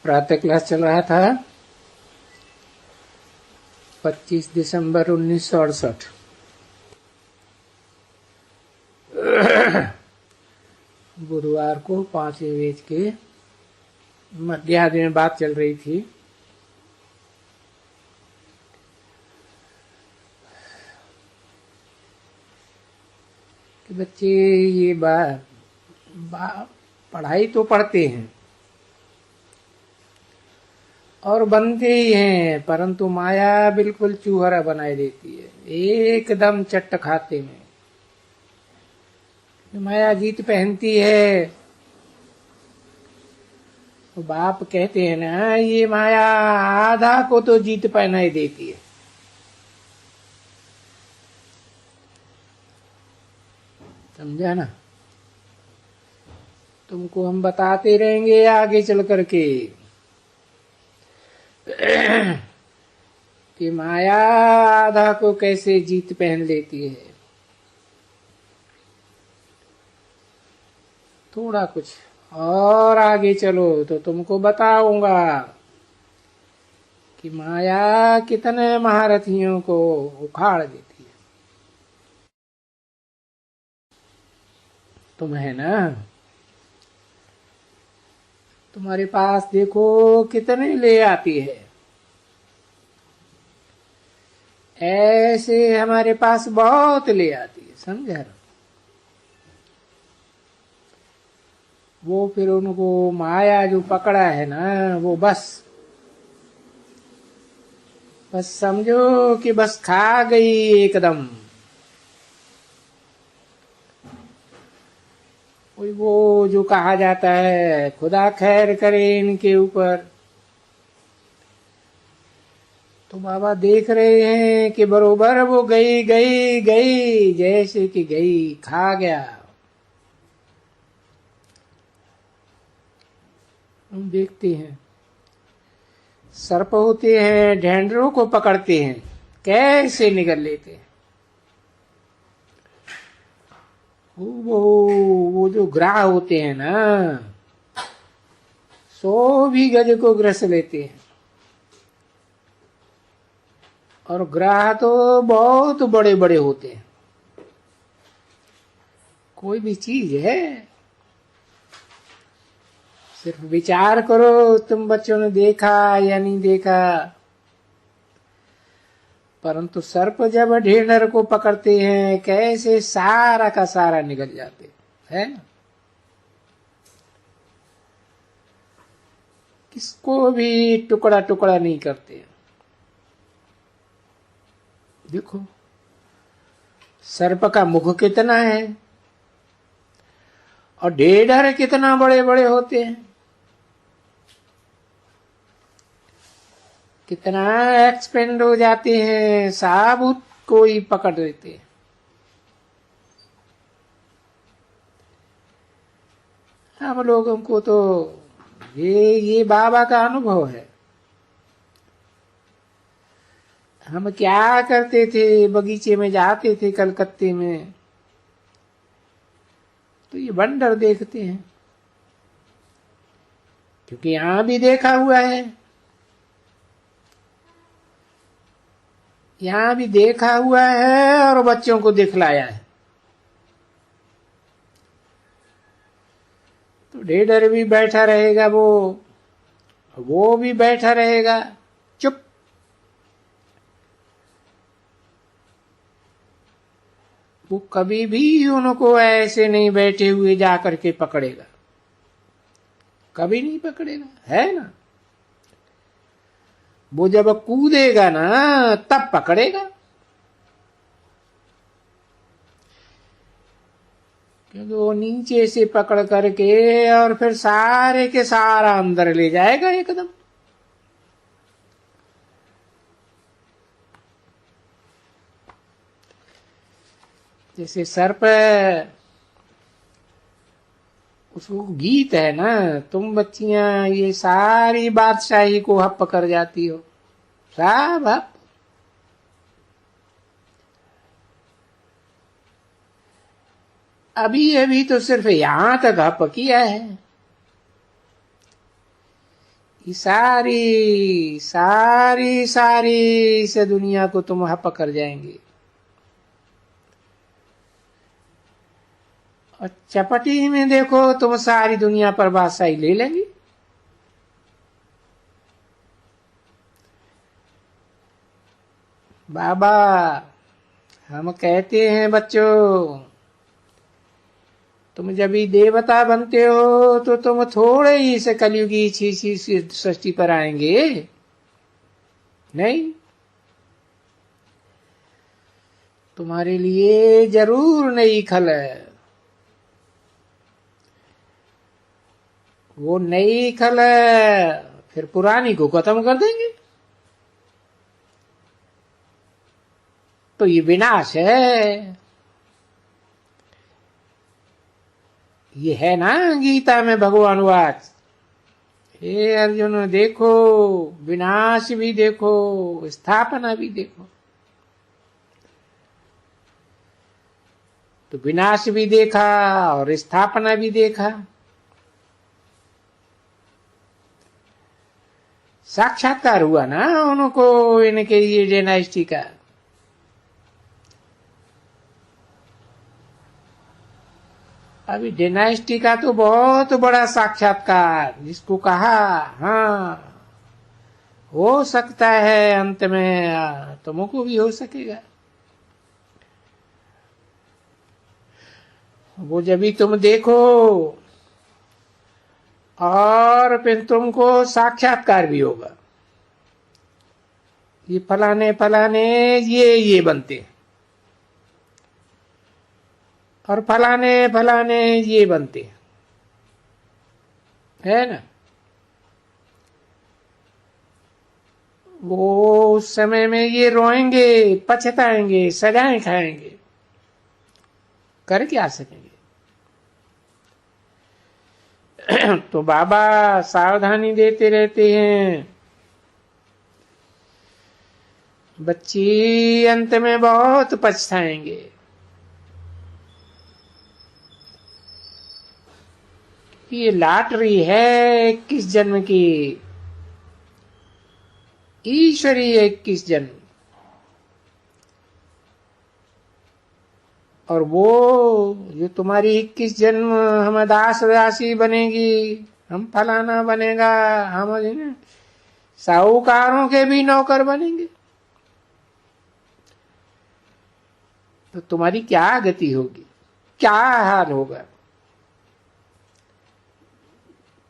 प्रातः क्लास चल रहा था 25 दिसंबर 1968। बुधवार को 5 के मध्याह्न में बात चल रही थी। कि बच्चे ये पढ़ाई तो पढ़ते हैं और बनते ही हैं, परंतु माया बिल्कुल चूहरा बनाए देती है, एकदम चट्ट खाते में। माया जीत पहनती है तो बाप कहते हैं ना, ये माया आधा को तो जीत पहनाई देती है। समझा ना? तुमको हम बताते रहेंगे आगे चल करके कि माया आधा को कैसे जीत पहन लेती है। थोड़ा कुछ और आगे चलो तो तुमको बताऊंगा कि माया कितने महारथियों को उखाड़ देती है। तुम है ना, तुम्हारे पास देखो कितने ले आती है। ऐसे हमारे पास बहुत ले आती है, समझा? वो फिर उनको माया जो पकड़ा है ना, वो बस समझो कि बस खा गई एकदम। वो जो कहा जाता है, खुदा खैर करे इनके ऊपर। तो बाबा देख रहे हैं कि बरोबर वो गई गई गई, जैसे कि गई, खा गया। हम देखते हैं सर्प होते हैं, ढेंडरों को पकड़ते हैं, कैसे निगल लेते हैं। वो जो ग्राह होते हैं ना, 100 भी गज को ग्रस लेते हैं। और ग्राह तो बहुत बड़े बड़े होते हैं। कोई भी चीज है, सिर्फ विचार करो, तुम बच्चों ने देखा या नहीं देखा। परंतु सर्प जब ढेंढर को पकड़ते हैं, कैसे सारा का सारा निकल जाते है। किसको भी टुकड़ा टुकड़ा नहीं करते। देखो सर्प का मुख कितना है और ढेंढर कितना बड़े बड़े होते हैं। कितना एक्सपेंड हो जाते हैं, साबुत कोई पकड़ लेते हैं। हम लोगों को तो ये बाबा का अनुभव है। हम क्या करते थे, बगीचे में जाते थे कलकत्ते में, तो ये बंदर देखते हैं, क्योंकि यहां भी देखा हुआ है, यहां भी देखा हुआ है और बच्चों को दिखलाया है। तो ढेंढर भी बैठा रहेगा, वो भी बैठा रहेगा चुप। वो कभी भी उनको ऐसे नहीं बैठे हुए जा करके पकड़ेगा, कभी नहीं पकड़ेगा, है ना। वो जब कूदेगा ना, तब पकड़ेगा, क्योंकि वो नीचे से पकड़ करके और फिर सारे के सारा अंदर ले जाएगा एकदम। जैसे सर्प, उसको गीत है ना, तुम बच्चियां ये सारी बादशाही को हप कर जाती हो, सब हप। अभी अभी तो सिर्फ यहां तक हप किया है, ये सारी सारी सारी इस दुनिया को तुम पकड़ जाएंगे और चपटी में देखो तुम सारी दुनिया पर बादशाही ले लेंगी। बाबा हम कहते हैं बच्चों, तुम जब भी देवता बनते हो तो तुम थोड़े ही से कलयुगी छी सृष्टि पर आएंगे नहीं, तुम्हारे लिए जरूर नई खल है। वो नई खल फिर पुरानी को खत्म कर देंगे, तो ये विनाश है। ये है ना गीता में भगवान वाच, हे अर्जुन देखो विनाश भी देखो स्थापना भी देखो। तो विनाश भी देखा और स्थापना भी देखा। साक्षात्कार हुआ ना उनको इनके ये डायनेस्टी का। अभी डायनेस्टी का तो बहुत बड़ा साक्षात्कार जिसको कहा हाँ हो सकता है अंत में तुमको भी हो सकेगा। वो जब भी तुम देखो और फिर तुमको साक्षात्कार भी होगा, ये फलाने फलाने ये बनते और फलाने फलाने ये बनते है ना। वो उस समय में ये रोएंगे पछताएंगे सजाएं खाएंगे, कर क्या सकेंगे। तो बाबा सावधानी देते रहते हैं, बच्ची अंत में बहुत पछताएंगे। ये लॉटरी है 21 जन्म की, ईश्वरीय 21 जन्म। और वो जो तुम्हारी 21 जन्म हम दास दासी बनेगी, हम फलाना बनेगा, हम साहूकारों के भी नौकर बनेंगे, तो तुम्हारी क्या गति होगी, क्या हाल होगा।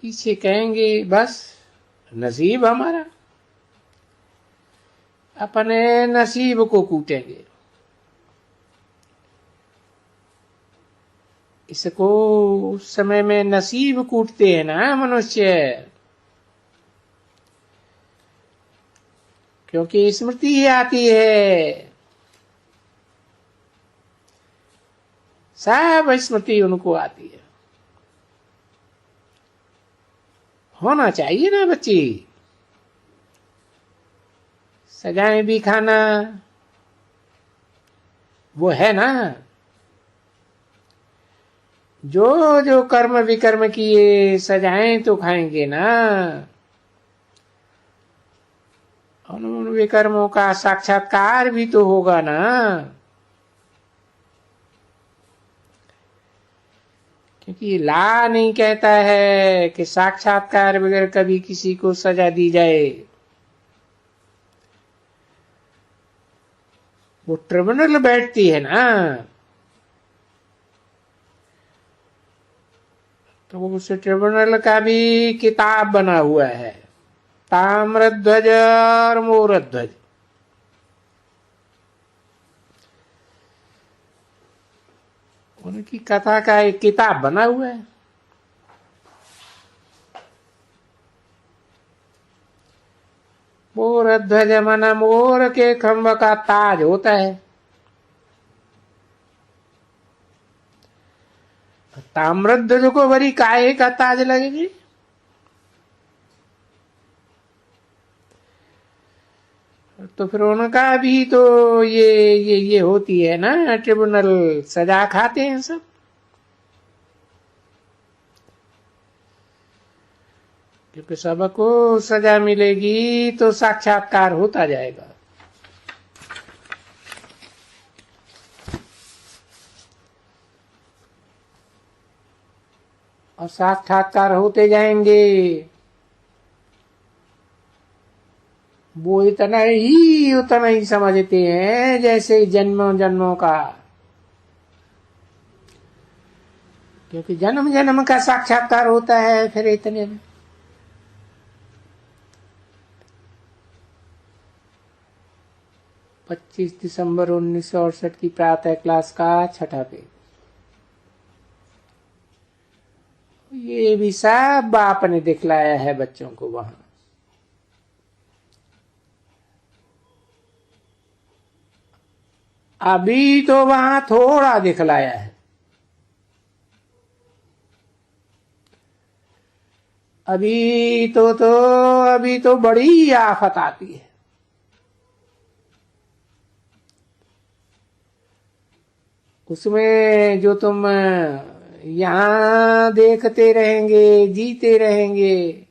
पीछे कहेंगे बस नसीब हमारा, अपने नसीब को कूटेंगे। इसको उस समय में नसीब कूटते हैं ना मनुष्य, क्योंकि स्मृति आती है, सब स्मृति उनको आती है। होना चाहिए ना बच्ची, सजाएं भी खाना वो है ना। जो जो कर्म विकर्म किए सजाएं तो खाएंगे ना। उन विकर्मों का साक्षात्कार भी तो होगा ना। क्योंकि ला नहीं कहता है कि साक्षात्कार बगैर कभी किसी को सजा दी जाए। वो ट्रिब्यूनल बैठती है ना, तो उस ट्रिब्यूनल का भी किताब बना हुआ है, ताम्रध्वज और मोरध्वज। उनकी कथा का एक किताब बना हुआ है। मोरध्वज माना मोर के खंभ का ताज होता है। ताम्रध्वज को बड़ी काहे का ताज लगेगी। तो फिर उनका भी तो ये होती है ना, ट्रिब्यूनल सजा खाते हैं सब। क्योंकि सबको सजा मिलेगी तो साक्षात्कार होता जाएगा। और साक्षात्कार होते जाएंगे। वो उतना ही समझते हैं जैसे जन्मों जन्मों का, क्योंकि जन्म जन्म का साक्षात्कार होता है। फिर इतने में 25 दिसंबर 1968 की प्रातः क्लास का 6ठा पेज। ये भी सब बाप ने दिखलाया है बच्चों को वहां। अभी तो वहां थोड़ा दिखलाया है। अभी तो बड़ी आफत आती है। उसमें जो तुम यहां देखते रहेंगे, जीते रहेंगे,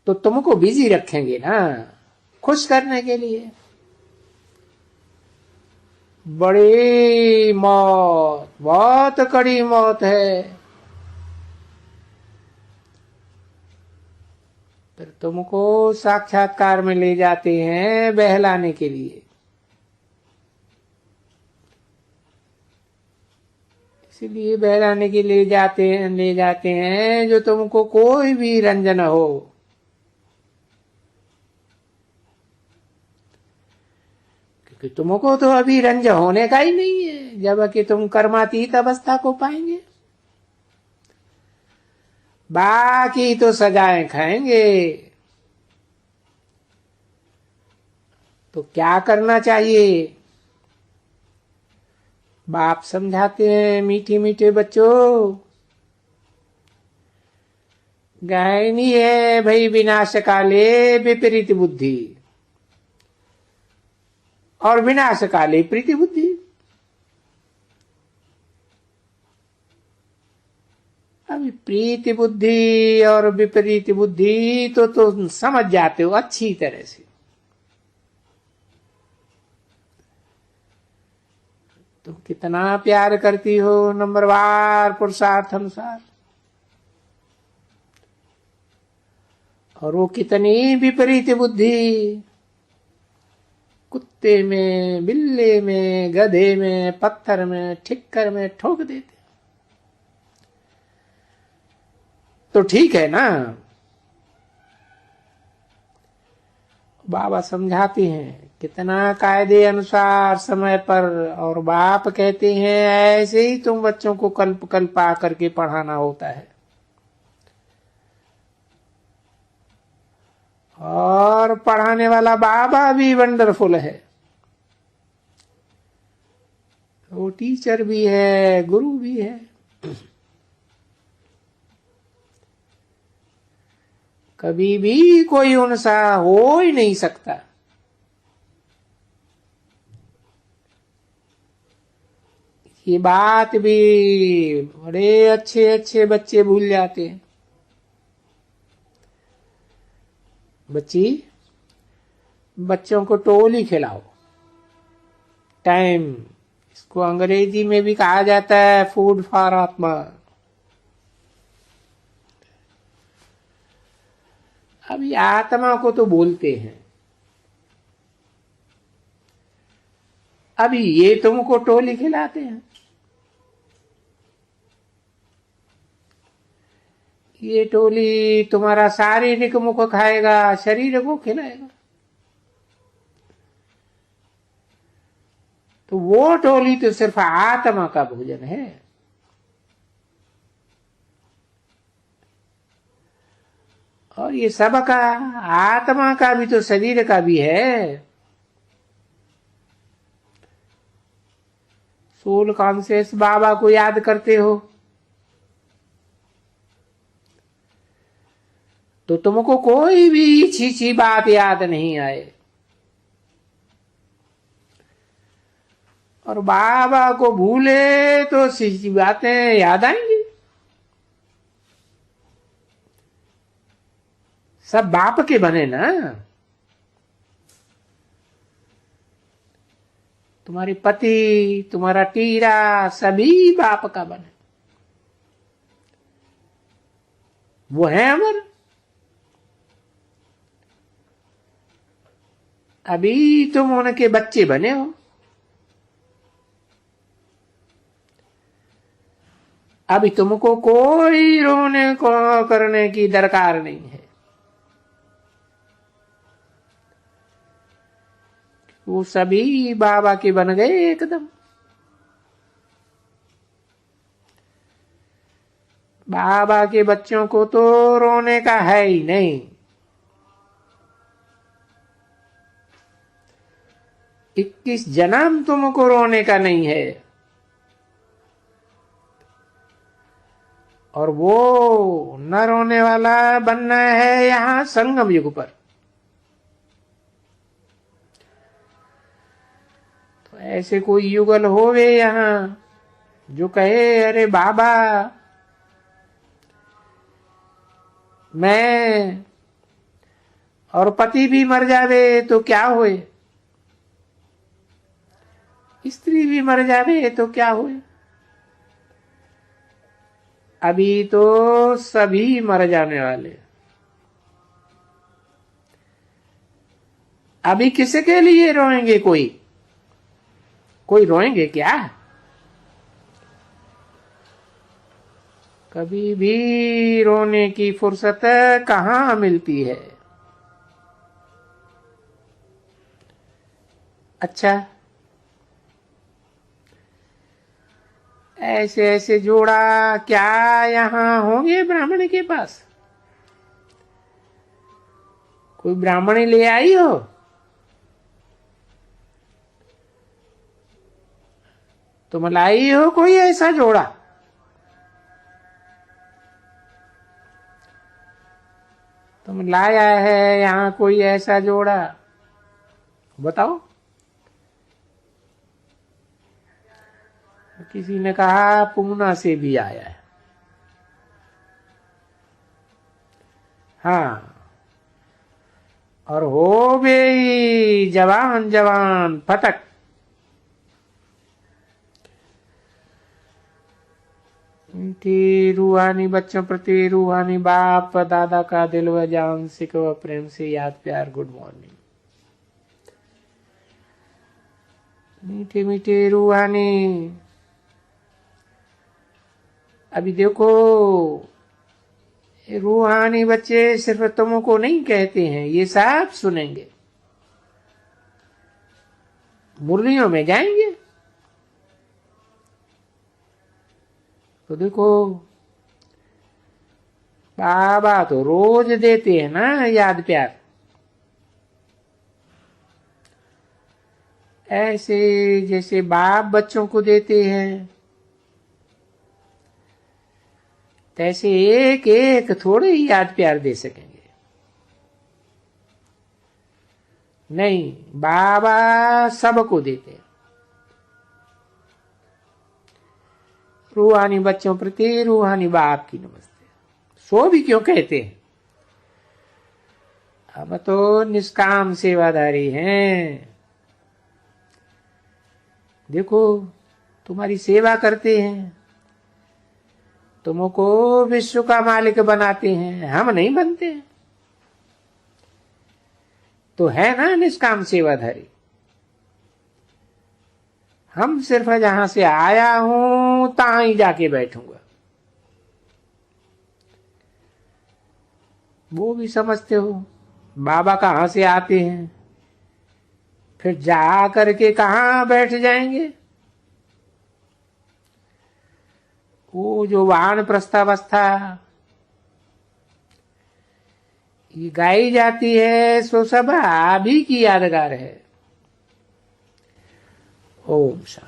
तो तुमको बिजी रखेंगे ना, खुश करने के लिए। बड़ी मौत, बहुत कड़ी मौत है। फिर तुमको साक्षात्कार में ले जाते हैं बहलाने के लिए। इसलिए बहलाने के लिए ले जाते हैं जो तुमको कोई भी रंजन हो। क्योंकि तुमको तो अभी रंज होने का ही नहीं है, जबकि तुम कर्मातीत अवस्था को पाएंगे। बाकी तो सजाएं खाएंगे। तो क्या करना चाहिए? बाप समझाते हैं, मीठे मीठे बच्चों, गायनी है भाई विनाश काले विपरीत बुद्धि और विनाश काले प्रीति बुद्धि। अभी प्रीति बुद्धि और विपरीत बुद्धि तो तुम समझ जाते हो अच्छी तरह से। तुम कितना प्यार करती हो नंबरवार पुरुषार्थ अनुसार, और वो कितनी विपरीत बुद्धि, कुत्ते में, बिल्ले में, गधे में, पत्थर में, ठिक्कर में ठोक देते। तो ठीक है ना। बाबा समझाते हैं कितना कायदे अनुसार समय पर, और बाप कहते हैं ऐसे ही तुम बच्चों को कल्प कल्प आकर के पढ़ाना होता है। और पढ़ाने वाला बाबा भी वंडरफुल है। वो टीचर भी है, गुरु भी है। कभी भी कोई उनसा हो ही नहीं सकता। ये बात भी बड़े अच्छे अच्छे बच्चे भूल जाते हैं। बच्चों को टोली खिलाओ, टाइम, इसको अंग्रेजी में भी कहा जाता है फूड फॉर आत्मा। अभी आत्मा को तो बोलते हैं, अभी ये तुमको टोली खिलाते हैं। ये टोली तुम्हारा शारीरिक मुख खाएगा, शरीर को खिलाएगा। तो वो टोली तो सिर्फ आत्मा का भोजन है। और ये सबका, आत्मा का भी तो शरीर का भी है। सोल कॉन्शियस बाबा को याद करते हो तो तुमको कोई भी छी बात याद नहीं आए, और बाबा को भूले तो सी बातें याद आएंगी। सब बाप के बने ना। तुम्हारे पति, तुम्हारा टीरा, सभी बाप का बने। वो है अमर। अभी तुम उनके बच्चे बने हो। अभी तुमको कोई रोने को करने की दरकार नहीं है। वो सभी बाबा के बन गए एकदम। बाबा के बच्चों को तो रोने का है ही नहीं। 21 जन्म तुमको रोने का नहीं है। और वो न रोने वाला बनना है यहां संगम युग पर। तो ऐसे कोई युगल होवे यहां जो कहे अरे बाबा मैं, और पति भी मर जावे तो क्या होए, स्त्री भी मर जावे तो क्या होए। अभी तो सभी मर जाने वाले। अभी किसके लिए रोएंगे? कोई रोएंगे क्या? कभी भी रोने की फुर्सत कहाँ मिलती है। अच्छा, ऐसे ऐसे जोड़ा क्या यहां होंगे ब्राह्मण के पास? कोई ब्राह्मणी ले आई हो? तुम लाई हो कोई ऐसा जोड़ा? तुम लाया है यहां कोई ऐसा जोड़ा? बताओ। किसी ने कहा पूना से भी आया है। हाँ, और हो भी जवान जवान फटक। मीठी रूहानी बच्चों प्रति रूहानी बाप दादा का दिल व जान सिख व प्रेम से याद प्यार गुड मॉर्निंग। मीठे मीठे रूहानी। अभी देखो रूहानी बच्चे सिर्फ तुमको नहीं कहते हैं, ये सब सुनेंगे, मुरलियों में जाएंगे। तो देखो बाबा तो रोज देते हैं ना याद प्यार। ऐसे जैसे बाप बच्चों को देते हैं, तैसे एक एक थोड़े ही याद प्यार दे सकेंगे। नहीं, बाबा सबको देते हैं। रूहानी बच्चों प्रति रूहानी बाप की नमस्ते। सो भी क्यों कहते हैं? हम तो निष्काम सेवादारी हैं। देखो तुम्हारी सेवा करते हैं, तुमको विश्व का मालिक बनाते हैं, हम नहीं बनते। तो है ना निष्काम सेवाधारी। हम सिर्फ जहां से आया हूं तहां ही जाके बैठूंगा। वो भी समझते हो बाबा कहां से आते हैं, फिर जा करके कहां बैठ जाएंगे। वो जो वान प्रस्थावस्था ये गाई जाती है सो सब अभी की यादगार है। ओम शांति।